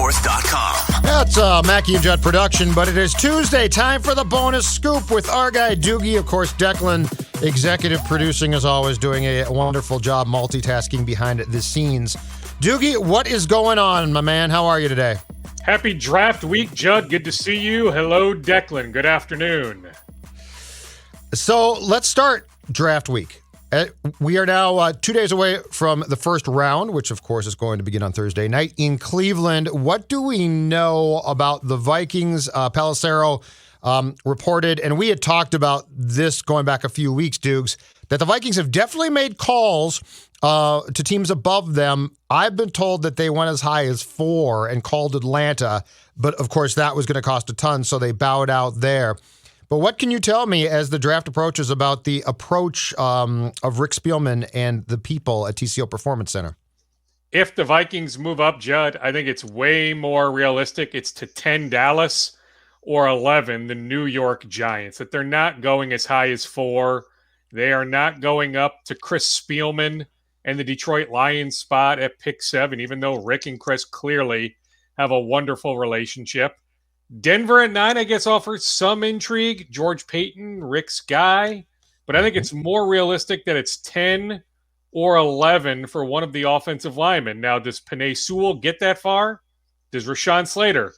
InfoWars.com. That's Mackey and Judd production, but it is Tuesday. Time for the bonus scoop with our guy Doogie. Of course, Declan, executive producing as always, doing a wonderful job multitasking behind the scenes. Doogie, what is going on, my man? How are you today? Happy draft week, Judd. Good to see you. Hello, Declan. Good afternoon. So let's start draft week. We are now 2 days away from the first round, which of course is going to begin on Thursday night in Cleveland. What do we know about the Vikings? Pelissero reported, and we had talked about this going back a few weeks, Dukes, that the Vikings have definitely made calls to teams above them. I've been told that they went as high as 4 and called Atlanta, but of course that was going to cost a ton, so they bowed out there. But what can you tell me as the draft approaches about the approach of Rick Spielman and the people at TCO Performance Center? If the Vikings move up, Judd, I think it's way more realistic. It's to 10 Dallas or 11 the New York Giants, that they're not going as high as 4. They are not going up to Chris Spielman and the Detroit Lions spot at pick 7, even though Rick and Chris clearly have a wonderful relationship. Denver at 9, I guess, offers some intrigue. George Payton, Rick's guy. But I think it's more realistic that it's 10 or 11 for one of the offensive linemen. Now, does Penei Sewell get that far? Does Rashawn Slater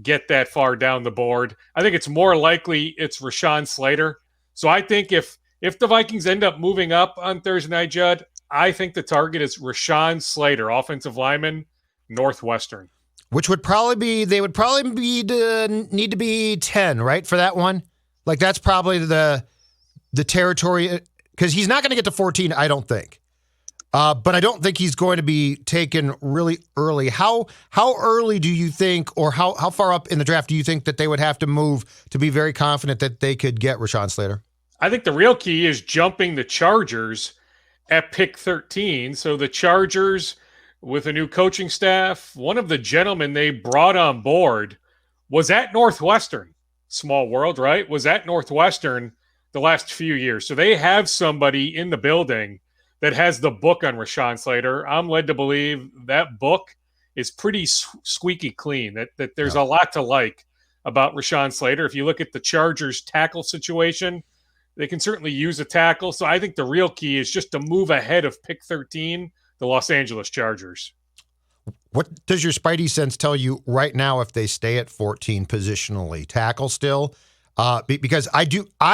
get that far down the board? I think it's more likely it's Rashawn Slater. So I think if the Vikings end up moving up on Thursday night, Judd, I think the target is Rashawn Slater, offensive lineman, Northwestern. Which would probably be, they would probably need to be 10, right, for that one? Like, that's probably the territory, because he's not going to get to 14, I don't think. But I don't think he's going to be taken really early. How early do you think, or how far up in the draft do you think that they would have to move to be very confident that they could get Rashawn Slater? I think the real key is jumping the Chargers at pick 13. So the Chargers, with a new coaching staff, one of the gentlemen they brought on board was at Northwestern. Small world, right? Was at Northwestern the last few years. So they have somebody in the building that has the book on Rashawn Slater. I'm led to believe that book is pretty squeaky clean, that there's a lot to like about Rashawn Slater. If you look at the Chargers tackle situation, they can certainly use a tackle. So I think the real key is just to move ahead of pick 13, the Los Angeles Chargers. What does your spidey sense tell you right now if they stay at 14 positionally? Tackle still? Because I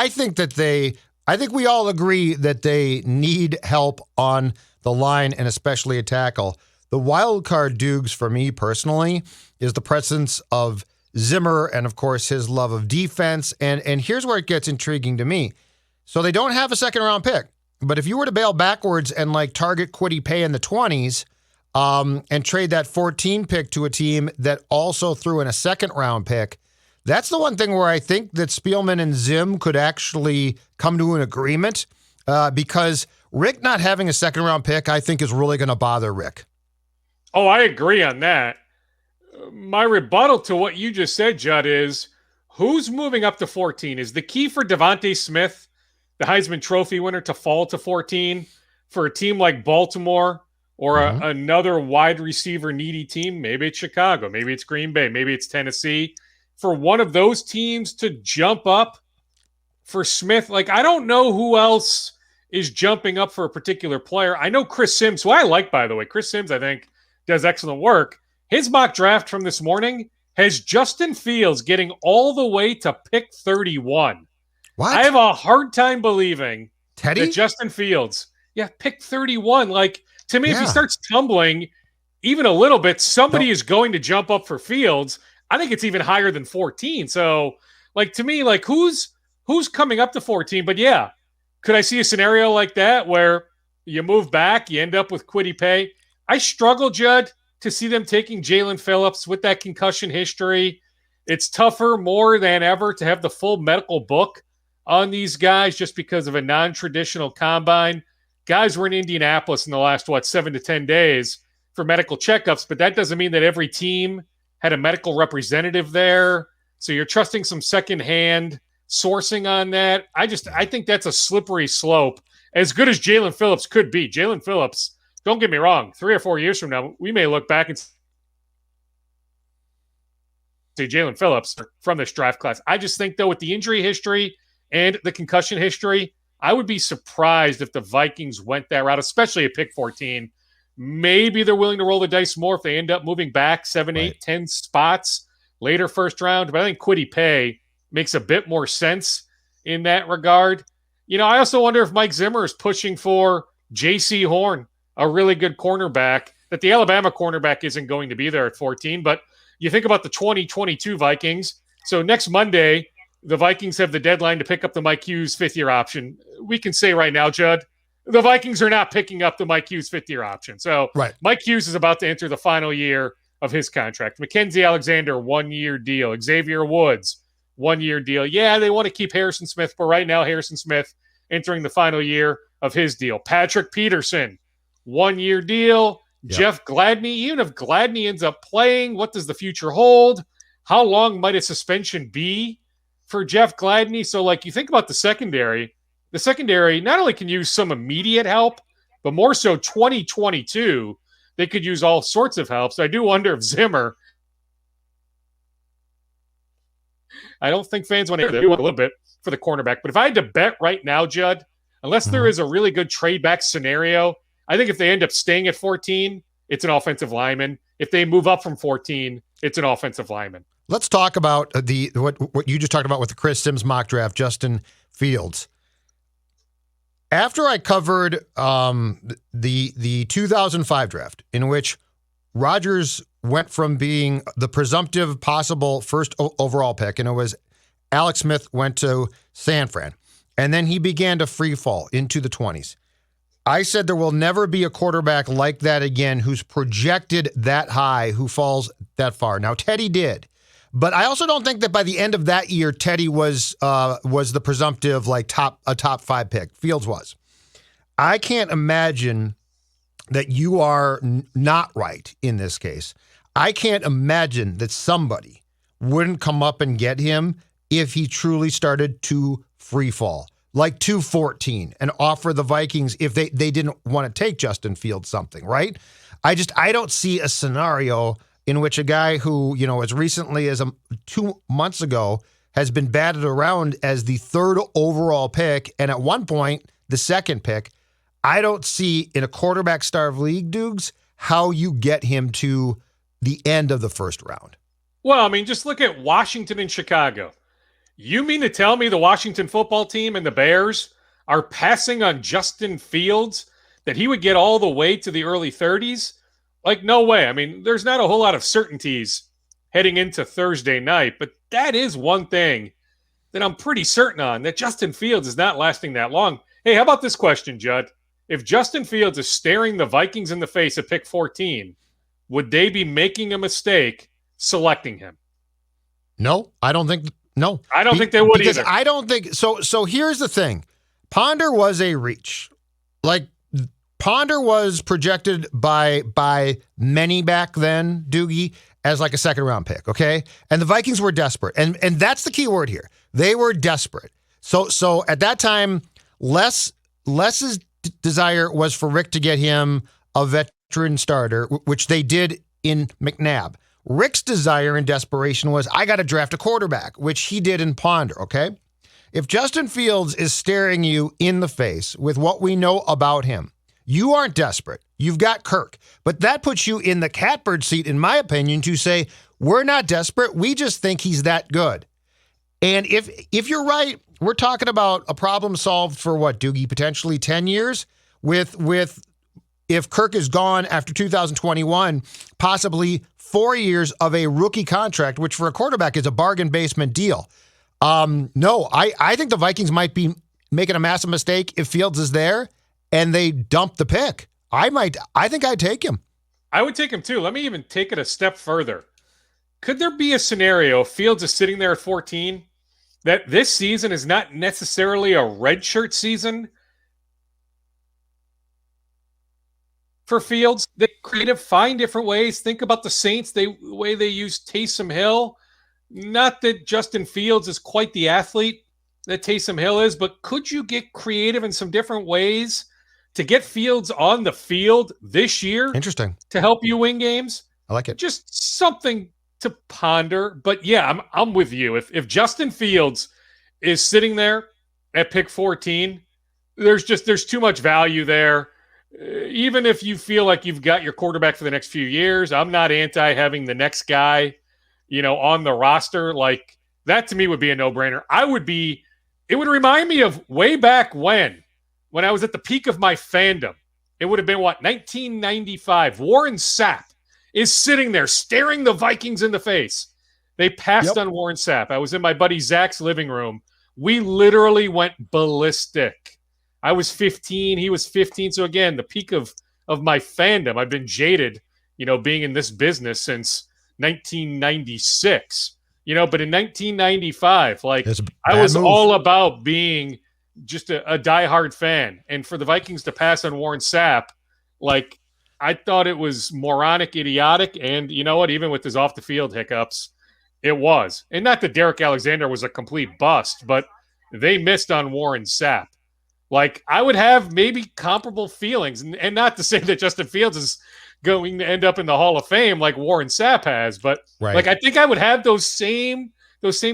think we all agree that they need help on the line and especially a tackle. The wild card, Dukes, for me personally, is the presence of Zimmer and, of course, his love of defense. And here's where it gets intriguing to me. So they don't have a second-round pick. But if you were to bail backwards and target Kwity Paye in the 20s and trade that 14 pick to a team that also threw in a second-round pick, that's the one thing where I think that Spielman and Zim could actually come to an agreement because Rick not having a second-round pick, I think, is really going to bother Rick. Oh, I agree on that. My rebuttal to what you just said, Judd, is who's moving up to 14? Is the key for Devontae Smith, the Heisman Trophy winner, to fall to 14 for a team like Baltimore or another wide receiver needy team? Maybe it's Chicago, maybe it's Green Bay, maybe it's Tennessee. For one of those teams to jump up for Smith, I don't know who else is jumping up for a particular player. I know Chris Sims, who I like, by the way. Chris Sims, I think, does excellent work. His mock draft from this morning has Justin Fields getting all the way to pick 31. What? I have a hard time believing Teddy? that Justin Fields, pick 31. To me, if he starts tumbling even a little bit, somebody is going to jump up for Fields. I think it's even higher than 14. So, to me, who's coming up to 14? But yeah, could I see a scenario like that where you move back, you end up with Kwity Paye? I struggle, Judd, to see them taking Jalen Phillips with that concussion history. It's tougher more than ever to have the full medical book on these guys just because of a non-traditional combine. Guys were in Indianapolis in the last, 7 to 10 days for medical checkups, but that doesn't mean that every team had a medical representative there. So you're trusting some secondhand sourcing on that. I think that's a slippery slope. As good as Jalen Phillips could be, Jalen Phillips, don't get me wrong, 3 or 4 years from now, we may look back and Jalen Phillips from this draft class. I just think, though, with the injury history and the concussion history, I would be surprised if the Vikings went that route, especially at pick 14. Maybe they're willing to roll the dice more if they end up moving back 7, 8, 10 spots later first round. But I think Kwity Paye makes a bit more sense in that regard. I also wonder if Mike Zimmer is pushing for J.C. Horn, a really good cornerback, that the Alabama cornerback isn't going to be there at 14. But you think about the 2022 Vikings. So next Monday, the Vikings have the deadline to pick up the Mike Hughes fifth-year option. We can say right now, Judd, the Vikings are not picking up the Mike Hughes fifth-year option. So Mike Hughes is about to enter the final year of his contract. Mackenzie Alexander, 1-year deal. Xavier Woods, 1-year deal. Yeah, they want to keep Harrison Smith, but right now Harrison Smith entering the final year of his deal. Patrick Peterson, 1-year deal. Yep. Jeff Gladney, even if Gladney ends up playing, what does the future hold? How long might a suspension be for Jeff Gladney? So, you think about the secondary not only can use some immediate help, but more so 2022, they could use all sorts of help. So I do wonder if Zimmer, I don't think fans want to hear that. They want a little bit for the cornerback. But if I had to bet right now, Judd, unless there is a really good trade back scenario, I think if they end up staying at 14, it's an offensive lineman. If they move up from 14, it's an offensive lineman. Let's talk about what you just talked about with the Chris Sims mock draft, Justin Fields. After I covered the 2005 draft, in which Rodgers went from being the presumptive possible first overall pick, and it was Alex Smith went to San Fran, and then he began to free fall into the 20s. I said there will never be a quarterback like that again who's projected that high, who falls that far. Now, Teddy did. But I also don't think that by the end of that year, Teddy was the presumptive top 5 pick. Fields was. I can't imagine that you are not right in this case. I can't imagine that somebody wouldn't come up and get him if he truly started to free fall, like 214, and offer the Vikings, if they didn't want to take Justin Fields, something, right? I don't see a scenario in which a guy who, as recently as 2 months ago has been batted around as the 3rd overall pick, and at one point, the 2nd pick. I don't see in a quarterback-starved league, Dukes, how you get him to the end of the first round. Well, just look at Washington and Chicago. You mean to tell me the Washington football team and the Bears are passing on Justin Fields, that he would get all the way to the early 30s? No way. There's not a whole lot of certainties heading into Thursday night, but that is one thing that I'm pretty certain on, that Justin Fields is not lasting that long. Hey, how about this question, Judd? If Justin Fields is staring the Vikings in the face at pick 14, would they be making a mistake selecting him? No, I don't think. No, I don't think they would because either. I don't think so. So here's the thing: Ponder was a reach. Ponder was projected by many back then, Doogie, as a 2nd round pick. Okay, and the Vikings were desperate, and that's the key word here. They were desperate. So at that time, Les's desire was for Rick to get him a veteran starter, which they did in McNabb. Rick's desire and desperation was, I got to draft a quarterback, which he did in Ponder, okay? If Justin Fields is staring you in the face with what we know about him, you aren't desperate. You've got Kirk. But that puts you in the catbird seat, in my opinion, to say, we're not desperate. We just think he's that good. And if you're right, we're talking about a problem solved for what, Doogie, potentially 10 years? With if Kirk is gone after 2021, possibly 4 years of a rookie contract, which for a quarterback is a bargain basement deal. No, I think the Vikings might be making a massive mistake if Fields is there and they dump the pick. I think I'd take him. I would take him too. Let me even take it a step further. Could there be a scenario if Fields is sitting there at 14 that this season is not necessarily a redshirt season for Fields? They creative, find different ways. Think about the Saints, the way they use Taysom Hill. Not that Justin Fields is quite the athlete that Taysom Hill is, but could you get creative in some different ways to get Fields on the field this year? Interesting. To help you win games? I like it. Just something to ponder. But yeah, I'm with you. If Justin Fields is sitting there at pick 14, there's too much value there. Even if you feel like you've got your quarterback for the next few years, I'm not anti having the next guy, on the roster. Like that to me would be a no-brainer. It would remind me of way back when I was at the peak of my fandom. It would have been 1995. Warren Sapp is sitting there staring the Vikings in the face. They passed on Warren Sapp. I was in my buddy Zach's living room. We literally went ballistic. I was 15. He was 15. So again, the peak of my fandom. I've been jaded, being in this business since 1996. But in 1995, I was all about being just a diehard fan. And for the Vikings to pass on Warren Sapp, I thought it was moronic, idiotic. And you know what? Even with his off the field hiccups, it was. And not that Derek Alexander was a complete bust, but they missed on Warren Sapp. I would have maybe comparable feelings. And not to say that Justin Fields is going to end up in the Hall of Fame like Warren Sapp has, but I think I would have those same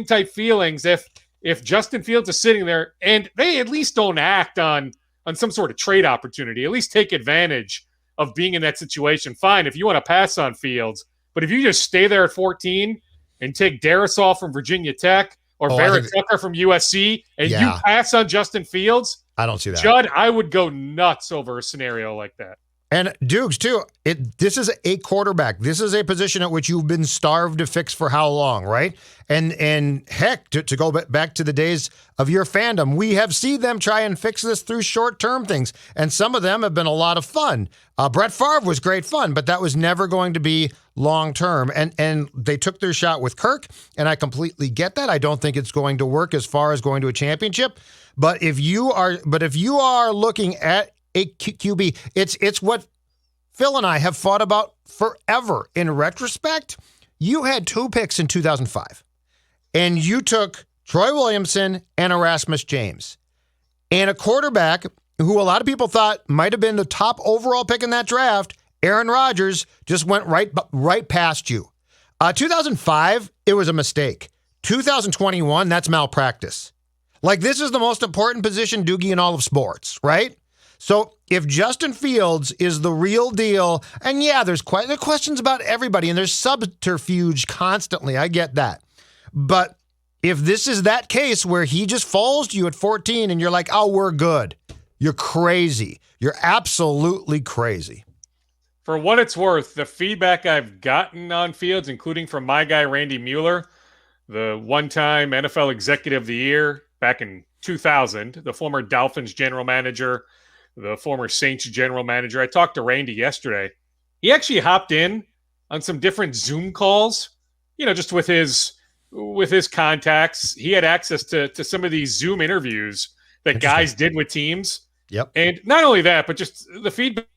type feelings if Justin Fields is sitting there and they at least don't act on some sort of trade opportunity, at least take advantage of being in that situation. Fine, if you want to pass on Fields, but if you just stay there at 14 and take Darrisaw from Virginia Tech or Barrett Tucker from USC and you pass on Justin Fields, I don't see that. Judd, I would go nuts over a scenario like that. And Dukes, too, this is a quarterback. This is a position at which you've been starved to fix for how long, right? And heck, to go back to the days of your fandom, we have seen them try and fix this through short-term things, and some of them have been a lot of fun. Brett Favre was great fun, but that was never going to be long-term. And they took their shot with Kirk, and I completely get that. I don't think it's going to work as far as going to a championship. But if you are looking at a QB, it's what Phil and I have fought about forever. In retrospect, you had 2 picks in 2005, and you took Troy Williamson and Erasmus James, and a quarterback who a lot of people thought might have been the top overall pick in that draft, Aaron Rodgers, just went right past you. 2005, it was a mistake. 2021, that's malpractice. This is the most important position, Doogie, in all of sports, right? So if Justin Fields is the real deal, and there are questions about everybody, and there's subterfuge constantly, I get that. But if this is that case where he just falls to you at 14 and you're like, oh, we're good, you're crazy. You're absolutely crazy. For what it's worth, the feedback I've gotten on Fields, including from my guy Randy Mueller, the one-time NFL Executive of the Year back in 2000, the former Dolphins general manager, the former Saints general manager. I talked to Randy yesterday. He actually hopped in on some different Zoom calls, just with his contacts. He had access to some of these Zoom interviews that guys did with teams. Yep. And not only that, but just the feedback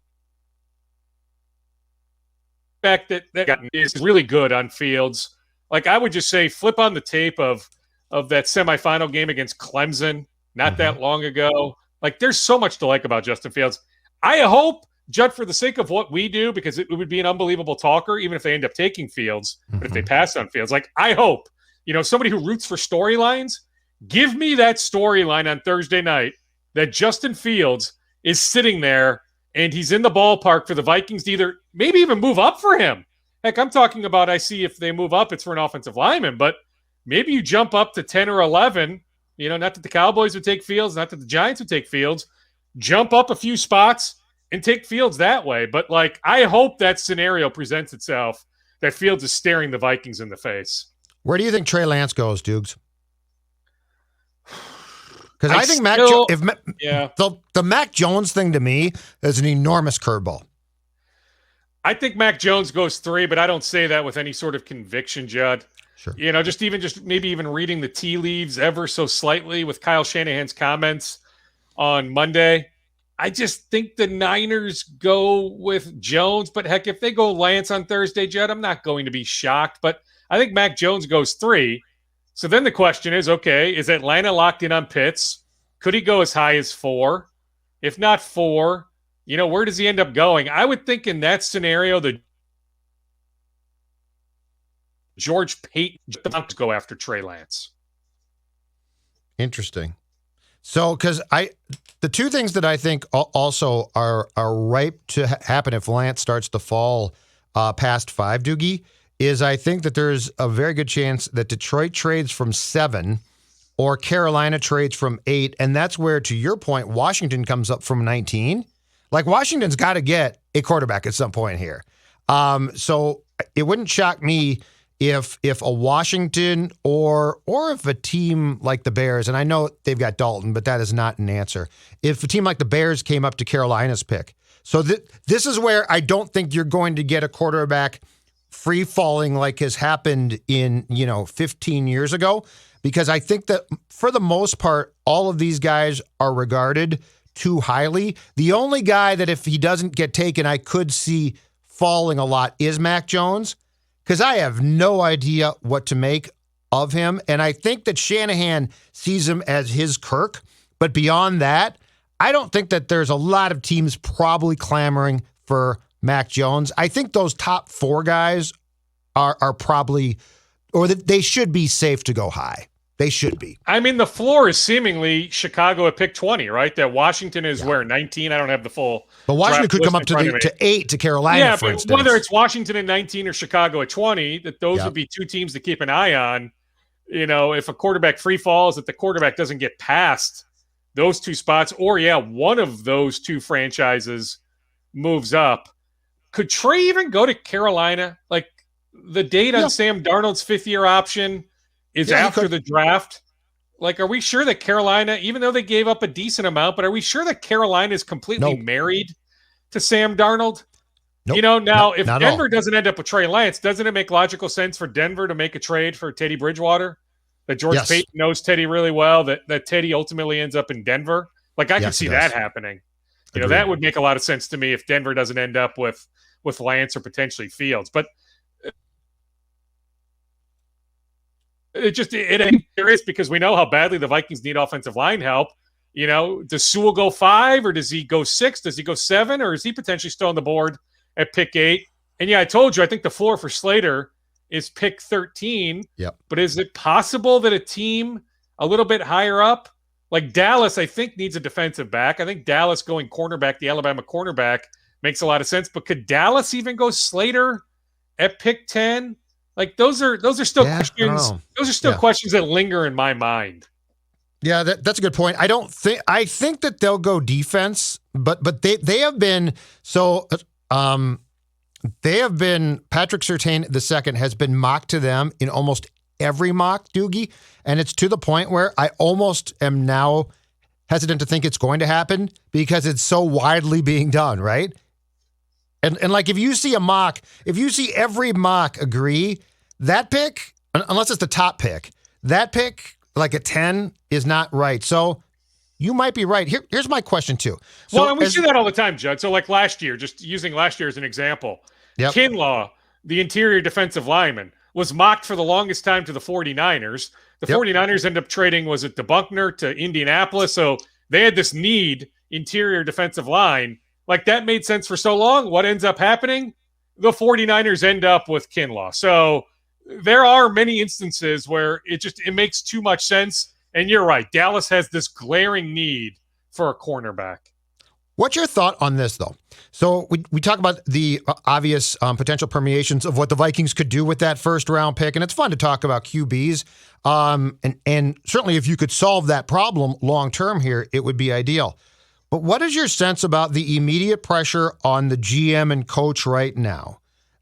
that gotten is really good on Fields. I would just say flip on the tape of that semifinal game against Clemson not that long ago. There's so much to like about Justin Fields. I hope, Judd, for the sake of what we do, because it would be an unbelievable talker, even if they end up taking Fields, but if they pass on Fields, I hope, somebody who roots for storylines, give me that storyline on Thursday night that Justin Fields is sitting there and he's in the ballpark for the Vikings to either maybe even move up for him. Heck, I'm talking about, I see if they move up, it's for an offensive lineman, but maybe you jump up to 10 or 11. Not that the Cowboys would take Fields, not that the Giants would take Fields. Jump up a few spots and take Fields that way. But, I hope that scenario presents itself, that Fields is staring the Vikings in the face. Where do you think Trey Lance goes, Dukes? Because I think the Mac Jones thing to me is an enormous curveball. I think Mac Jones goes 3, but I don't say that with any sort of conviction, Judd. Sure. Just maybe even reading the tea leaves ever so slightly with Kyle Shanahan's comments on Monday. I just think the Niners go with Jones, but heck, if they go Lance on Thursday, Judd, I'm not going to be shocked. But I think Mac Jones goes 3. So then the question is, okay, is Atlanta locked in on Pitts? Could he go as high as 4? If not 4, where does he end up going? I would think in that scenario, the George Payton to go after Trey Lance. Interesting. So, because the two things that I think also are ripe to happen if Lance starts to fall past 5, Doogie, is I think that there's a very good chance that Detroit trades from 7 or Carolina trades from 8, and that's where, to your point, Washington comes up from 19. Like, Washington's got to get a quarterback at some point here. So it wouldn't shock me if a Washington or if a team like the Bears, and I know they've got Dalton, but that is not an answer. If a team like the Bears came up to Carolina's pick. So this is where I don't think you're going to get a quarterback free falling like has happened in, 15 years ago, because I think that for the most part, all of these guys are regarded too highly. The only guy that if he doesn't get taken, I could see falling a lot is Mac Jones, because I have no idea what to make of him. And I think that Shanahan sees him as his Kirk. But beyond that, I don't think that there's a lot of teams probably clamoring for Mac Jones. I think those top 4 guys are probably, or they should be safe to go high. They should be. I mean, the floor is seemingly Chicago at pick 20, right? That Washington is where, 19? I don't have the full. But Washington could come up to 8 to Carolina, for instance. Whether it's Washington at 19 or Chicago at 20, that those would be 2 teams to keep an eye on. If a quarterback free falls, that the quarterback doesn't get past those 2 spots, or one of those 2 franchises moves up. Could Trey even go to Carolina? Like, the date on Sam Darnold's 5th-year option is after the draft. Like, are we sure that Carolina, even though they gave up a decent amount, but are we sure that Carolina is completely married to Sam Darnold? Nope. Now, if Denver doesn't end up with Trey Lance, doesn't it make logical sense for Denver to make a trade for Teddy Bridgewater? That George Payton knows Teddy really well, that Teddy ultimately ends up in Denver? Like, I could see that happening. That would make a lot of sense to me if Denver doesn't end up with Lance or potentially Fields. But it ain't curious, because we know how badly the Vikings need offensive line help. Does Sewell go 5, or does he go 6? Does he go 7, or is he potentially still on the board at pick 8? And I told you, I think the floor for Slater is pick 13. Yep. But is it possible that a team a little bit higher up, like Dallas, I think needs a defensive back. I think Dallas going cornerback, the Alabama cornerback, makes a lot of sense. But could Dallas even go Slater at pick 10? Like, those are still questions. Those are still questions that linger in my mind. Yeah, that's a good point. I think that they'll go defense, but they have been so. They have been, Patrick Surtain II has been mocked to them in almost every mock, Doogie, and it's to the point where I almost am now hesitant to think it's going to happen because it's so widely being done, right? And like, if you see every mock agree, that pick, unless it's the top pick, that pick, like at 10, is not right. So you might be right. Here's my question too. So and we see that all the time, Judd. So like last year, just using last year as an example, Kinlaw, the interior defensive lineman, was mocked for the longest time to the 49ers. The 49ers ended up trading, was it to Buckner, to Indianapolis? So they had this need, interior defensive line. Like, that made sense for so long. What ends up happening? The 49ers end up with Kinlaw. So there are many instances where it makes too much sense. And you're right. Dallas has this glaring need for a cornerback. What's your thought on this, though? So we talk about the obvious potential permeations of what the Vikings could do with that first-round pick, and it's fun to talk about QBs. And certainly if you could solve that problem long-term here, it would be ideal. But what is your sense about the immediate pressure on the GM and coach right now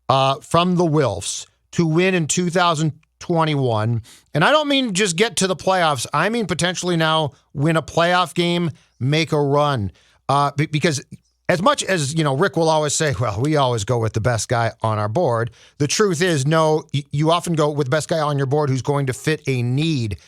from the Wilfs to win in 2021? And I don't mean just get to the playoffs. I mean potentially now win a playoff game, make a run. Because as much as, Rick will always say, well, we always go with the best guy on our board. The truth is, no, you often go with the best guy on your board who's going to fit a need.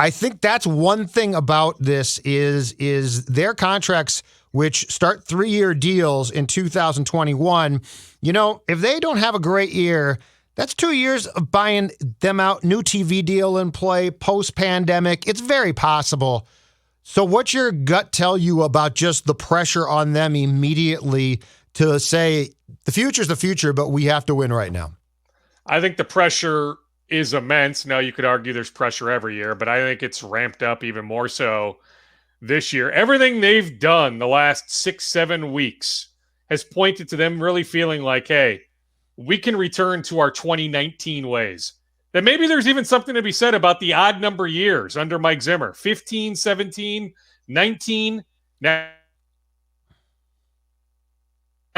I think that's one thing about this is their contracts, which start 3-year deals in 2021. If they don't have a great year, that's 2 years of buying them out, new TV deal in play, post-pandemic. It's very possible. So what's your gut tell you about just the pressure on them immediately to say the future's the future, but we have to win right now? I think the pressure is immense. Now, you could argue there's pressure every year, but I think it's ramped up even more so this year. Everything they've done the last 6-7 weeks has pointed to them really feeling like, hey, we can return to our 2019 ways. That maybe there's even something to be said about the odd number years under Mike Zimmer. 15, 17, 19, now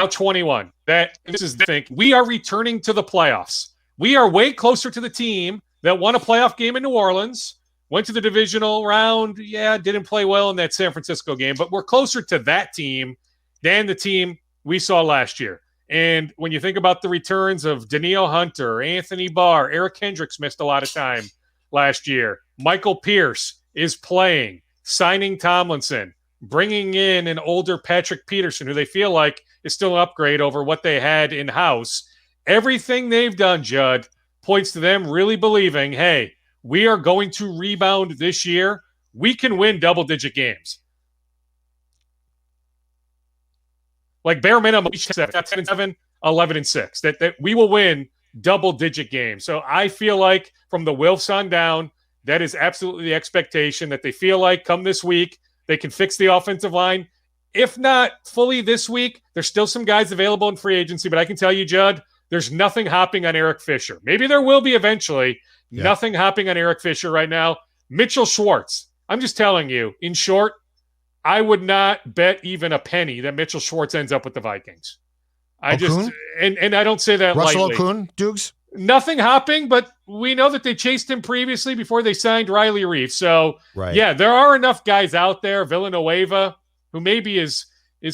21. That this is the thing. We are returning to the playoffs. We are way closer to the team that won a playoff game in New Orleans, went to the divisional round. Yeah, didn't play well in that San Francisco game, but we're closer to that team than the team we saw last year. And when you think about the returns of Danielle Hunter, Anthony Barr, Eric Hendricks missed a lot of time last year. Michael Pierce is playing, signing Tomlinson, bringing in an older Patrick Peterson, who they feel like is still an upgrade over what they had in-house. Everything they've done, Judd, points to them really believing, hey, we are going to rebound this year. We can win double-digit games. Like bare minimum, 10-7, 11-6. That we will win double-digit games. So I feel like from the Wilfs on down, that is absolutely the expectation that they feel like come this week, they can fix the offensive line. If not fully this week, there's still some guys available in free agency, but I can tell you, Judd, there's nothing hopping on Eric Fisher. Maybe there will be eventually. Yeah. Nothing hopping on Eric Fisher right now. Mitchell Schwartz. I'm just telling you, in short, I would not bet even a penny that Mitchell Schwartz ends up with the Vikings. I don't say that Russell lightly. Okun, Dukes? Nothing hopping, but we know that they chased him previously before they signed Riley Reef. So, Yeah, there are enough guys out there. Villanueva, who maybe is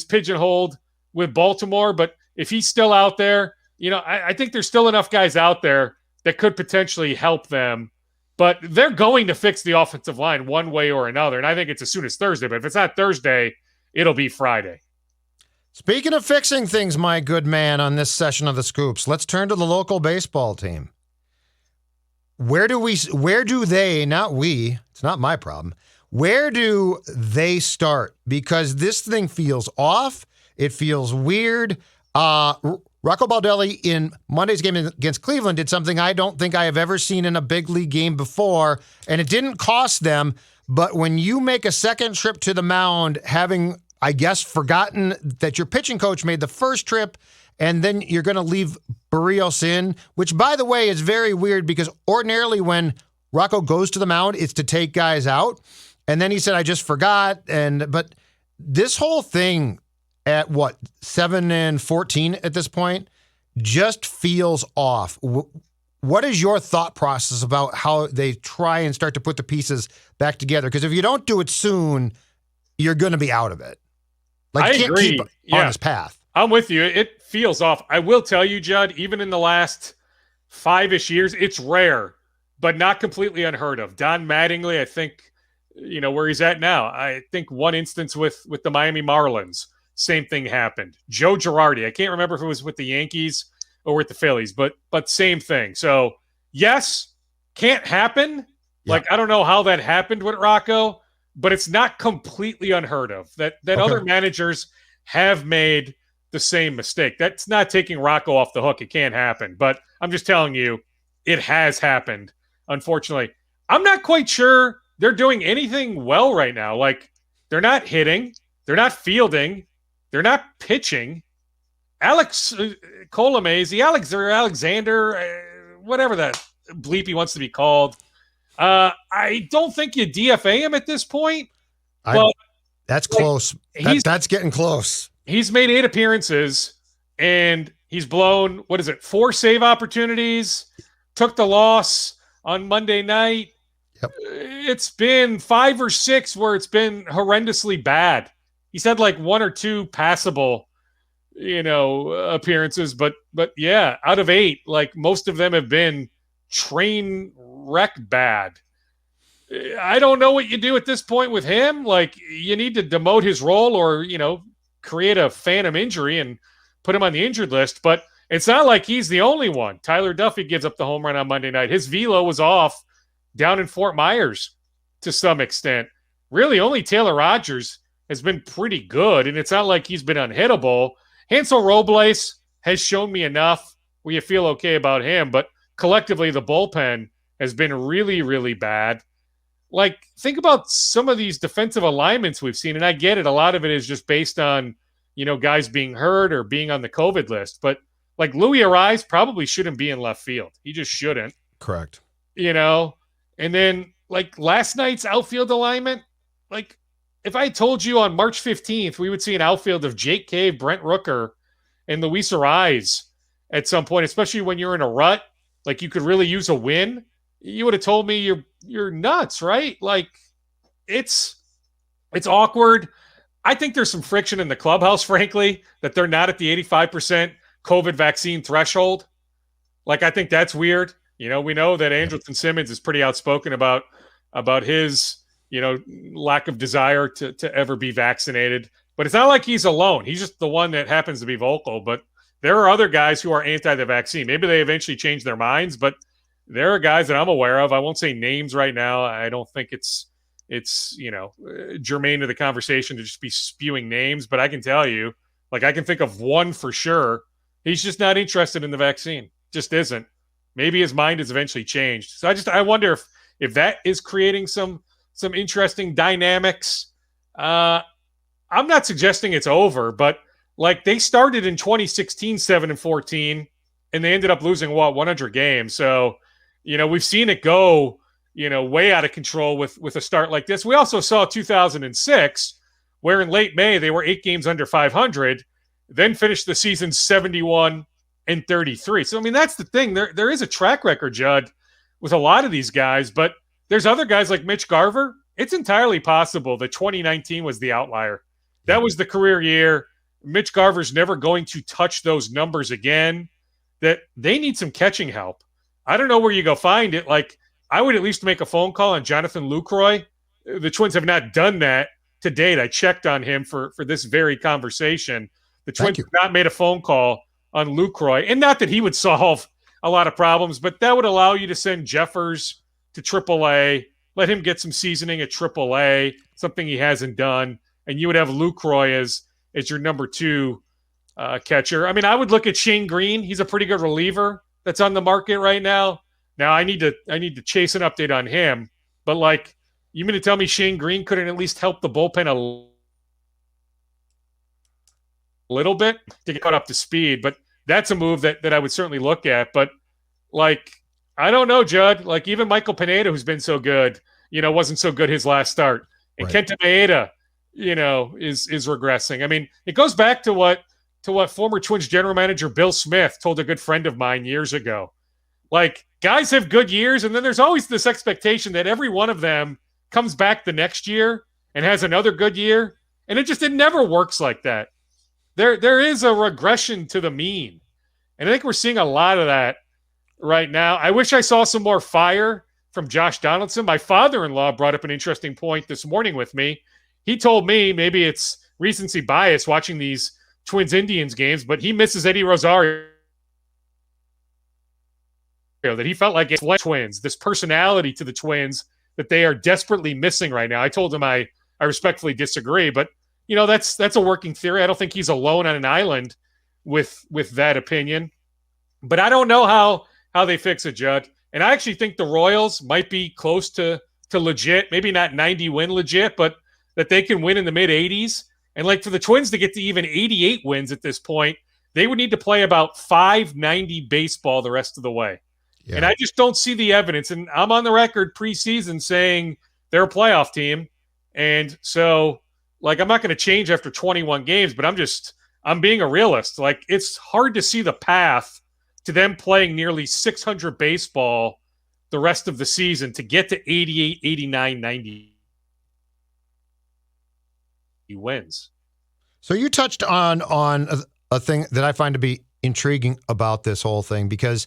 pigeonholed with Baltimore, but if he's still out there, I think there's still enough guys out there that could potentially help them. But they're going to fix the offensive line one way or another, and I think it's as soon as Thursday. But if it's not Thursday, it'll be Friday. Speaking of fixing things, my good man, on this session of the Scoops, let's turn to the local baseball team. Where do they, not we, it's not my problem, where do they start? Because this thing feels off. It feels weird. Rocco Baldelli in Monday's game against Cleveland did something I don't think I have ever seen in a big league game before, and it didn't cost them. But when you make a second trip to the mound, having, I guess, forgotten that your pitching coach made the first trip, and then you're going to leave Barrios in, which, by the way, is very weird because ordinarily when Rocco goes to the mound, it's to take guys out. And then he said, I just forgot. But this whole thing at 7-14 at this point just feels off. What is your thought process about how they try and start to put the pieces back together? Because if you don't do it soon, you're going to be out of it. I you can't agree. keep on this path. I'm with you. It feels off. I will tell you, Judd, even in the last 5-ish years, it's rare, but not completely unheard of. Don Mattingly, I think, where he's at now. I think one instance with the Miami Marlins, same thing happened. Joe Girardi, I can't remember if it was with the Yankees or with the Phillies, but same thing. So, yes, can't happen. Yeah. I don't know how that happened with Rocco, but it's not completely unheard of that other managers have made the same mistake. That's not taking Rocco off the hook. It can't happen. But I'm just telling you, it has happened, unfortunately. I'm not quite sure they're doing anything well right now. They're not hitting. They're not fielding. They're not pitching. Alex Colomé, Alexander, whatever that bleep he wants to be called. I don't think you DFA him at this point. But that's close. That's getting close. He's made 8 appearances, and he's blown, 4 save opportunities, took the loss on Monday night. Yep. It's been 5 or 6 where it's been horrendously bad. He's had 1 or 2 passable, appearances, but yeah, out of 8, most of them have been train wreck bad. I don't know what you do at this point with him. You need to demote his role or, create a phantom injury and put him on the injured list, but it's not like he's the only one. Tyler Duffy gives up the home run on Monday night. His velo was off down in Fort Myers to some extent. Really, only Taylor Rogers has been pretty good, and it's not like he's been unhittable. Hansel Robles has shown me enough where you feel okay about him, but collectively the bullpen has been really, really bad. Like, think about some of these defensive alignments we've seen, and I get it. A lot of it is just based on, guys being hurt or being on the COVID list. But like Louis Arise probably shouldn't be in left field. He just shouldn't. Correct. And then like last night's outfield alignment, like if I told you on March 15th we would see an outfield of Jake Cave, Brent Rooker, and Luis Arise at some point, especially when you're in a rut, like you could really use a win, you would have told me you're nuts, right? Like it's awkward. I think there's some friction in the clubhouse, frankly, that they're not at the 85% COVID vaccine threshold. Like, I think that's weird. We know that Andrelton Simmons is pretty outspoken about his, lack of desire to ever be vaccinated. But it's not like he's alone. He's just the one that happens to be vocal. But there are other guys who are anti the vaccine. Maybe they eventually change their minds, but there are guys that I'm aware of. I won't say names right now. I don't think it's germane to the conversation to just be spewing names. But I can tell you, like, I can think of one for sure. He's just not interested in the vaccine. Just isn't. Maybe his mind has eventually changed. So I wonder if that is creating some interesting dynamics. I'm not suggesting it's over, but like they started in 2016, 7-14, and they ended up losing 100 games. So, we've seen it go, way out of control with a start like this. We also saw 2006, where in late May they were 8 games under 500, then finished the season 71-33. So, I mean, that's the thing. There is a track record, Judd, with a lot of these guys, but there's other guys like Mitch Garver. It's entirely possible that 2019 was the outlier. That was the career year. Mitch Garver's never going to touch those numbers again. That they need some catching help. I don't know where you go find it. Like, I would at least make a phone call on Jonathan Lucroy. The Twins have not done that to date. I checked on him for this very conversation. The Twins have not made a phone call on Lucroy. And not that he would solve a lot of problems, but that would allow you to send Jeffers to AAA, let him get some seasoning at AAA, something he hasn't done, and you would have Lucroy as your number 2 catcher. I mean, I would look at Shane Green. He's a pretty good reliever that's on the market right now. Now I need to chase an update on him, but like, you mean to tell me Shane Green couldn't at least help the bullpen a little bit to get caught up to speed? But that's a move that I would certainly look at. But like, I don't know, Judd. Like, even Michael Pineda, who's been so good, wasn't so good his last start. And right. Kenta Maeda, is regressing. I mean, it goes back to what former Twins general manager Bill Smith told a good friend of mine years ago. Like, guys have good years, and then there's always this expectation that every one of them comes back the next year and has another good year. And it never works like that. There is a regression to the mean. And I think we're seeing a lot of that right now. I wish I saw some more fire from Josh Donaldson. My father-in-law brought up an interesting point this morning with me. He told me, maybe it's recency bias watching these Twins-Indians games, but he misses Eddie Rosario. That he felt like it's like Twins, this personality to the Twins that they are desperately missing right now. I told him I respectfully disagree, but that's a working theory. I don't think he's alone on an island with that opinion. But I don't know how they fix it, Judd. And I actually think the Royals might be close to legit, maybe not 90 win legit, but that they can win in the mid 80s. And like, for the Twins to get to even 88 wins at this point, they would need to play about 590 baseball the rest of the way. Yeah. And I just don't see the evidence. And I'm on the record preseason saying they're a playoff team. And so, like, I'm not going to change after 21 games, but I'm being a realist. Like, it's hard to see the path to them playing nearly 600 baseball the rest of the season to get to 88, 89, 90 wins. So you touched on a thing that I find to be intriguing about this whole thing, because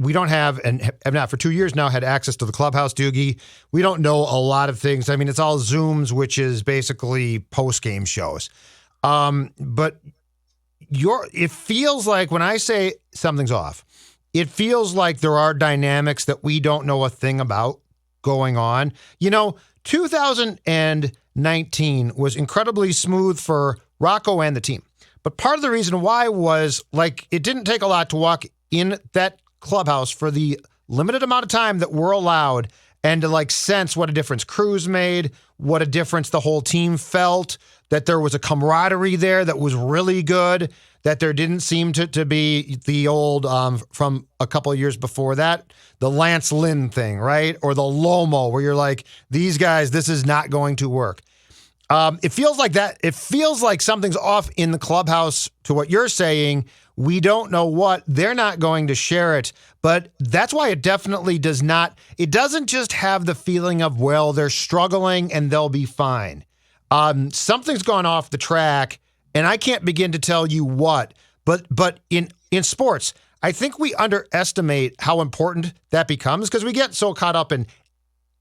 we don't have, and have not for 2 years now, had access to the clubhouse, Doogie. We don't know a lot of things. I mean, it's all Zooms, which is basically post-game shows. But it feels like, when I say something's off, it feels like there are dynamics that we don't know a thing about going on. 2019 was incredibly smooth for Rocco and the team. But part of the reason why was, like, it didn't take a lot to walk in that clubhouse for the limited amount of time that we're allowed and to like sense what a difference Cruz made, what a difference the whole team felt, that there was a camaraderie there that was really good, that there didn't seem to be the old, from a couple of years before that, the Lance Lynn thing, right? Or the Lomo, where you're like, these guys, this is not going to work. It feels like that. It feels like something's off in the clubhouse to what you're saying. We don't know what. They're not going to share it. But that's why it definitely does not. It doesn't just have the feeling of, well, they're struggling and they'll be fine. Something's gone off the track, and I can't begin to tell you what. But in sports, I think we underestimate how important that becomes because we get so caught up in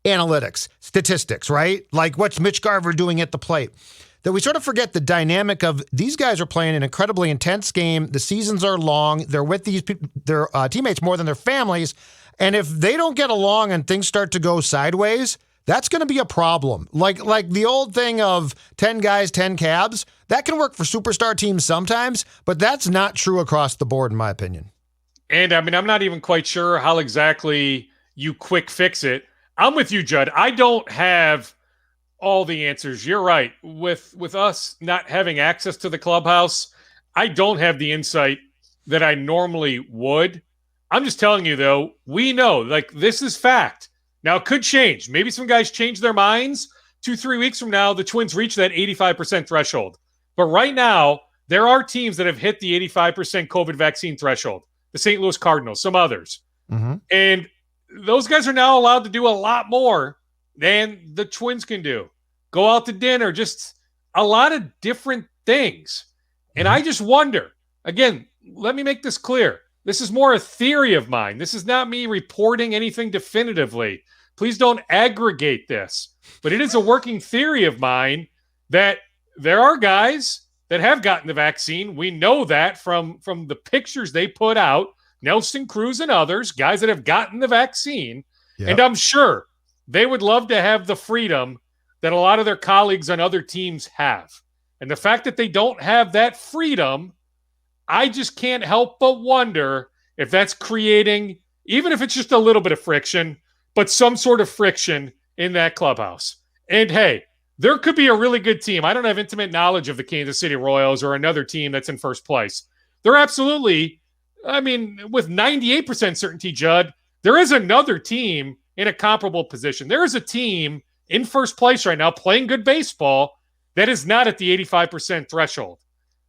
analytics, statistics, right? Like what's Mitch Garver doing at the plate? That we sort of forget the dynamic of these guys are playing an incredibly intense game. The seasons are long. They're with their teammates more than their families. And if they don't get along and things start to go sideways, that's going to be a problem. Like the old thing of 10 guys, 10 cabs, that can work for superstar teams sometimes, but that's not true across the board, in my opinion. And I mean, I'm not even quite sure how exactly you quick fix it. I'm with you, Judd. I don't have all the answers. You're right. With us not having access to the clubhouse, I don't have the insight that I normally would. I'm just telling you, though, we know, like, this is fact. Now, it could change. Maybe some guys change their minds. 2-3 weeks from now, the Twins reach that 85% threshold. But right now, there are teams that have hit the 85% COVID vaccine threshold. The St. Louis Cardinals, some others. Mm-hmm. And those guys are now allowed to do a lot more than the Twins can do. Go out to dinner, just a lot of different things. And I just wonder, again, let me make this clear. This is more a theory of mine. This is not me reporting anything definitively. Please don't aggregate this. But it is a working theory of mine that there are guys that have gotten the vaccine. We know that from the pictures they put out. Nelson Cruz and others, guys that have gotten the vaccine. Yep. And I'm sure they would love to have the freedom that a lot of their colleagues on other teams have. And the fact that they don't have that freedom, I just can't help but wonder if that's creating, even if it's just a little bit of friction, but some sort of friction in that clubhouse. And hey, there could be a really good team. I don't have intimate knowledge of the Kansas City Royals or another team that's in first place. They're absolutely, I mean, with 98% certainty, Judd, there is another team in a comparable position. There is a team in first place right now playing good baseball that is not at the 85% threshold.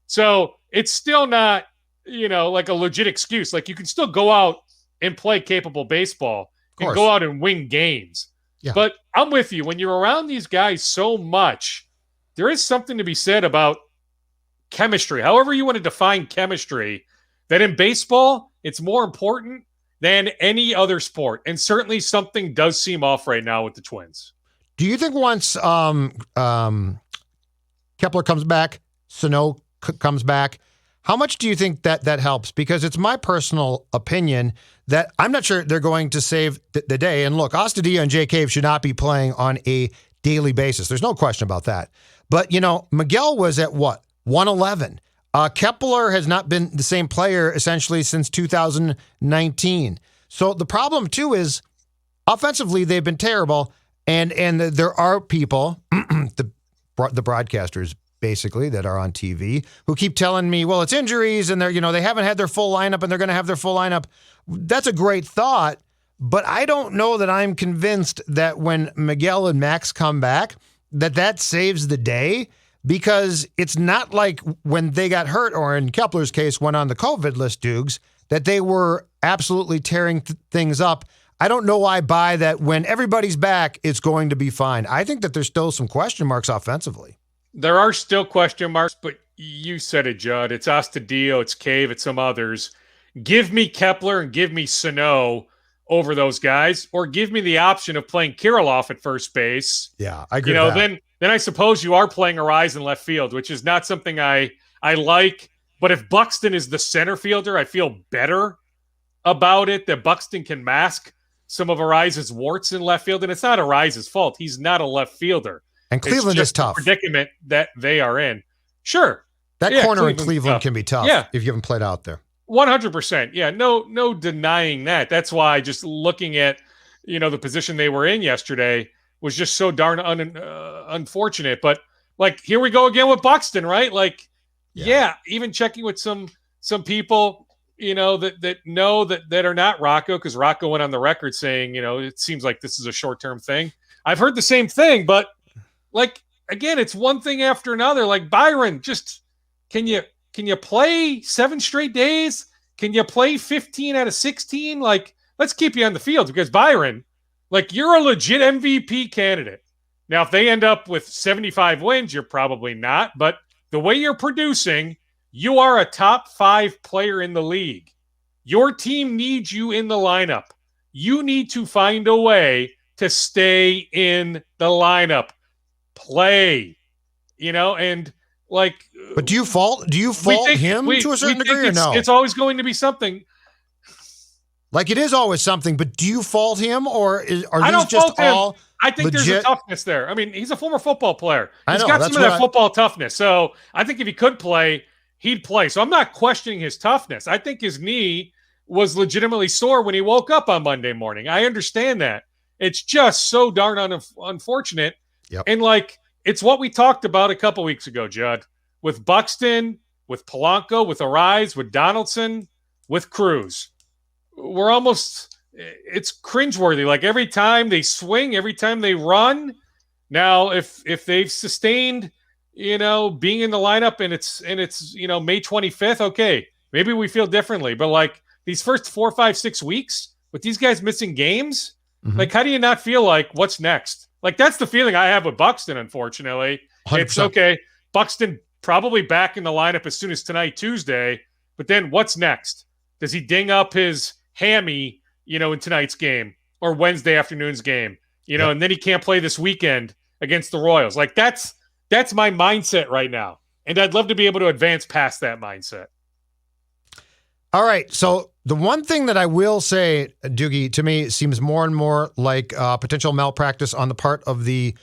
So it's still not, like a legit excuse. Like you can still go out and play capable baseball and go out and win games. Yeah. But I'm with you. When you're around these guys so much, there is something to be said about chemistry. However you want to define chemistry, that in baseball, it's more important than any other sport. And certainly something does seem off right now with the Twins. Do you think once Kepler comes back, Sano comes back, how much do you think that helps? Because it's my personal opinion that I'm not sure they're going to save the day. And look, Astudillo and Jay Cave should not be playing on a daily basis. There's no question about that. But, Miguel was at what? 111. Kepler has not been the same player essentially since 2019. So the problem, too, is offensively, they've been terrible. And there are people, the broadcasters, basically, that are on TV who keep telling me, well, it's injuries and they haven't had their full lineup and they're going to have their full lineup. That's a great thought, but I don't know that I'm convinced that when Miguel and Max come back, that saves the day, because it's not like when they got hurt, or in Kepler's case, went on the COVID list, Dukes, that they were absolutely tearing things up. I don't know why I buy that when everybody's back, it's going to be fine. I think that there's still some question marks offensively. There are still question marks, but you said it, Judd. It's Astudillo, it's Cave, it's some others. Give me Kepler and give me Sano over those guys, or give me the option of playing Kirilloff at first base. Yeah, I agree with that. Then I suppose you are playing Arise in left field, which is not something I like. But if Buxton is the center fielder, I feel better about it, that Buxton can mask some of Arise's warts in left field. And it's not Arise's fault. He's not a left fielder. And Cleveland is tough. The predicament that they are in. Sure. That corner in Cleveland can be tough if you haven't played out there. 100%. Yeah, no denying that. That's why just looking at, the position they were in yesterday was just so darn unfortunate. But like, here we go again with Buxton, right? Like, yeah, even checking with some people, that know that are not Rocco, because Rocco went on the record saying, it seems like this is a short-term thing. I've heard the same thing, but like, again, it's one thing after another. Like, Byron, just can you play 7 straight days? Can you play 15 out of 16? Like, let's keep you on the field, because Byron, like, you're a legit MVP candidate. Now, if they end up with 75 wins, you're probably not. But the way you're producing, you are a top 5 player in the league. Your team needs you in the lineup. You need to find a way to stay in the lineup. Play, and like. But do you fault him to a certain degree, or no? It's always going to be something. Like, it is always something, but do you fault him, or are I these don't just fault him. all I think legit? There's a toughness there. I mean, he's a former football player. He's I know, got some of that football toughness. So I think if he could play, he'd play. So I'm not questioning his toughness. I think his knee was legitimately sore when he woke up on Monday morning. I understand that. It's just so darn unfortunate. Yep. And like, it's what we talked about a couple weeks ago, Judd, with Buxton, with Polanco, with Arise, with Donaldson, with Cruz. It's cringeworthy. Like, every time they swing, every time they run. Now, if they've sustained, being in the lineup and it's May 25th, okay, maybe we feel differently. But like, these first 4, 5, 6 weeks with these guys missing games, like, how do you not feel like, what's next? Like, that's the feeling I have with Buxton, unfortunately. 100%. It's okay. Buxton probably back in the lineup as soon as tonight, Tuesday. But then what's next? Does he ding up his hammy, in tonight's game or Wednesday afternoon's game, and then he can't play this weekend against the Royals? Like, that's my mindset right now. And I'd love to be able to advance past that mindset. All right. So the one thing that I will say, Doogie, to me seems more and more like potential malpractice on the part of the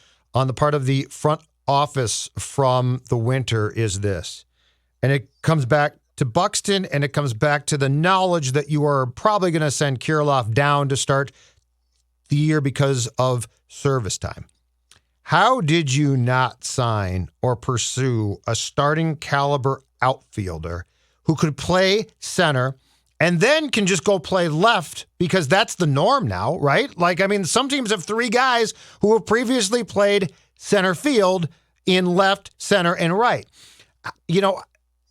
front office from the winter is this. And it comes back to Buxton, and it comes back to the knowledge that you are probably going to send Kirilloff down to start the year because of service time. How did you not sign or pursue a starting caliber outfielder who could play center and then can just go play left, because that's the norm now, right? Like, I mean, some teams have 3 guys who have previously played center field in left, center, and right.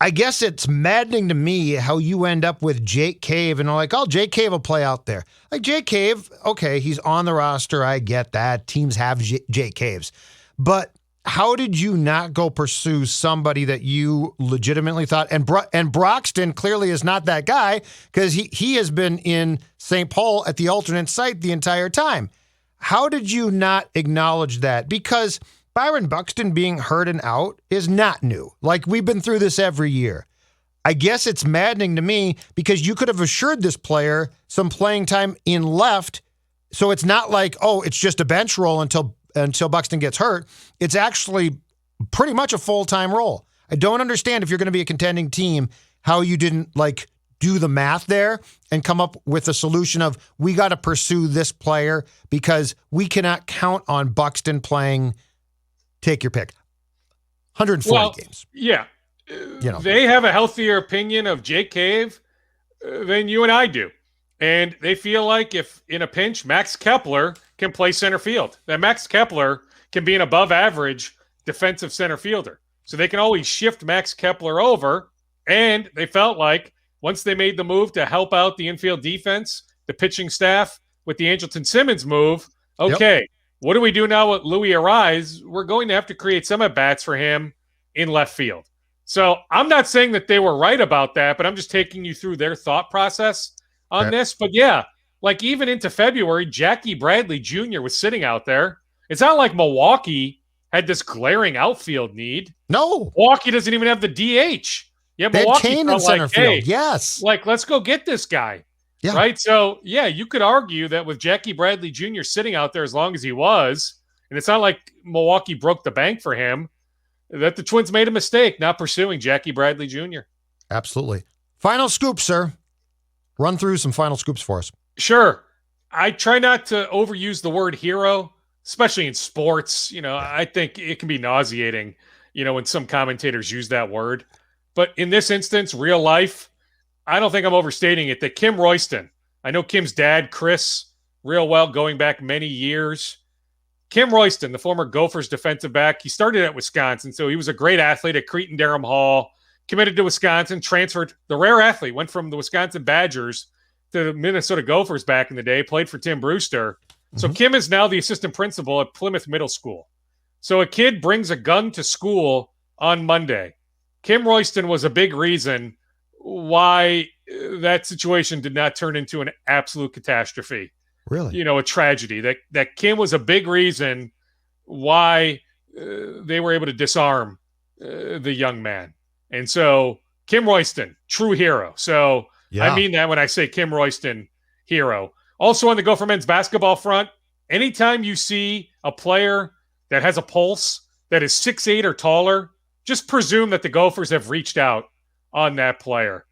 I guess it's maddening to me how you end up with Jake Cave, and they're like, oh, Jake Cave will play out there. Like, Jake Cave, okay, he's on the roster. I get that. Teams have Jake Caves. But how did you not go pursue somebody that you legitimately thought, and Broxton clearly is not that guy, because he has been in St. Paul at the alternate site the entire time. How did you not acknowledge that? Because Byron Buxton being hurt and out is not new. Like, we've been through this every year. I guess it's maddening to me because you could have assured this player some playing time in left, so it's not like, oh, it's just a bench role until Buxton gets hurt. It's actually pretty much a full-time role. I don't understand, if you're going to be a contending team, how you didn't like do the math there and come up with a solution of, we got to pursue this player because we cannot count on Buxton playing. Take your pick. 140 games. Yeah. They have a healthier opinion of Jake Cave than you and I do. And they feel like if in a pinch, Max Kepler can play center field. That Max Kepler can be an above average defensive center fielder. So they can always shift Max Kepler over. And they felt like once they made the move to help out the infield defense, the pitching staff with the Angelton Simmons move, okay. Yep. What do we do now with Louis Arise? We're going to have to create some at-bats for him in left field. So I'm not saying that they were right about that, but I'm just taking you through their thought process on this. But yeah, like, even into February, Jackie Bradley Jr. was sitting out there. It's not like Milwaukee had this glaring outfield need. No. Milwaukee doesn't even have the DH. Yeah, Milwaukee Kane in center field. Hey, yes. Like, let's go get this guy. Yeah. Right. So, yeah, you could argue that with Jackie Bradley Jr. sitting out there as long as he was, and it's not like Milwaukee broke the bank for him, that the Twins made a mistake not pursuing Jackie Bradley Jr. Absolutely. Final scoop, sir. Run through some final scoops for us. Sure. I try not to overuse the word hero, especially in sports. I think it can be nauseating, when some commentators use that word. But in this instance, real life, I don't think I'm overstating it that Kim Royston, I know Kim's dad, Chris, real well, going back many years. Kim Royston, the former Gophers defensive back, he started at Wisconsin, so he was a great athlete at Cretin-Derham Hall, committed to Wisconsin, transferred. The rare athlete went from the Wisconsin Badgers to the Minnesota Gophers back in the day, played for Tim Brewster. So Kim is now the assistant principal at Plymouth Middle School. So a kid brings a gun to school on Monday. Kim Royston was a big reason why that situation did not turn into an absolute catastrophe. Really? A tragedy. That Kim was a big reason why they were able to disarm the young man. And so Kim Royston, true hero. So I mean that when I say Kim Royston, hero. Also on the Gopher men's basketball front, anytime you see a player that has a pulse that is 6'8" or taller, just presume that the Gophers have reached out on that player.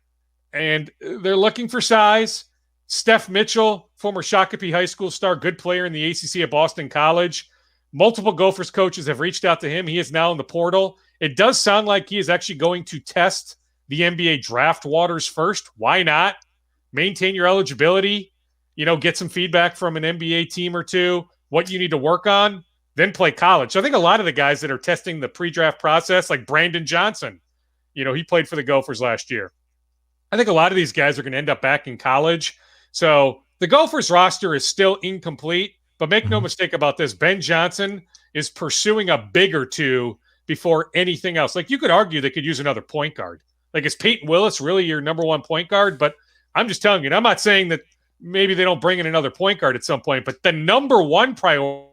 And they're looking for size. Steph Mitchell, former Shakopee High School star, good player in the ACC at Boston College. Multiple Gophers coaches have reached out to him. He is now in the portal. It does sound like he is actually going to test the NBA draft waters first. Why not? Maintain your eligibility, get some feedback from an NBA team or two, what you need to work on, then play college. So I think a lot of the guys that are testing the pre-draft process, like Brandon Johnson, he played for the Gophers last year. I think a lot of these guys are going to end up back in college. So the Gophers roster is still incomplete, but make no mistake about this. Ben Johnson is pursuing a big or two before anything else. Like, you could argue they could use another point guard. Like, is Peyton Willis really your number one point guard? But I'm just telling you, and I'm not saying that maybe they don't bring in another point guard at some point, but the number one priority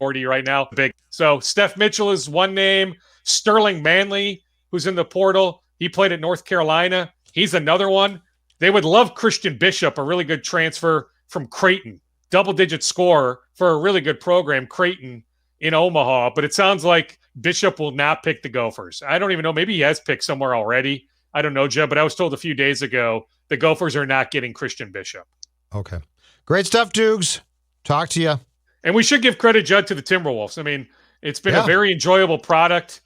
right now, big. So Steph Mitchell is one name. Sterling Manley, who's in the portal, he played at North Carolina. He's another one. They would love Christian Bishop, a really good transfer from Creighton, double-digit scorer for a really good program, Creighton in Omaha. But it sounds like Bishop will not pick the Gophers. I don't even know. Maybe he has picked somewhere already. I don't know, Judd, but I was told a few days ago the Gophers are not getting Christian Bishop. Okay. Great stuff, Dukes. Talk to you. And we should give credit, Judd, to the Timberwolves. I mean, it's been a very enjoyable product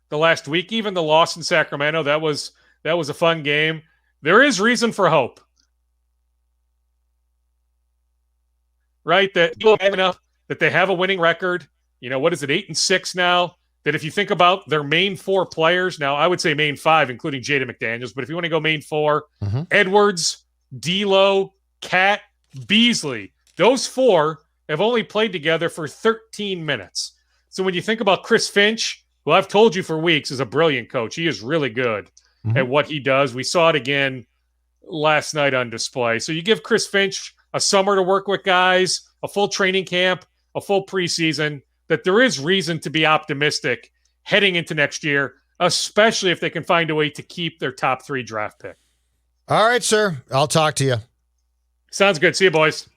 the last week. Even the loss in Sacramento, that was a fun game. There is reason for hope, right? That enough that they have a winning record. What is it, 8-6 now? That if you think about their main four players, now I would say main five, including Jaden McDaniels, but if you want to go main four, Edwards, D'Lo, Cat, Beasley, those four have only played together for 13 minutes. So when you think about Chris Finch, who I've told you for weeks is a brilliant coach, he is really good at what he does. We saw it again last night on display. So you give Chris Finch a summer to work with guys, a full training camp, a full preseason, that there is reason to be optimistic heading into next year, especially if they can find a way to keep their top 3 draft pick. All right, sir. I'll talk to you. Sounds good. See you, boys.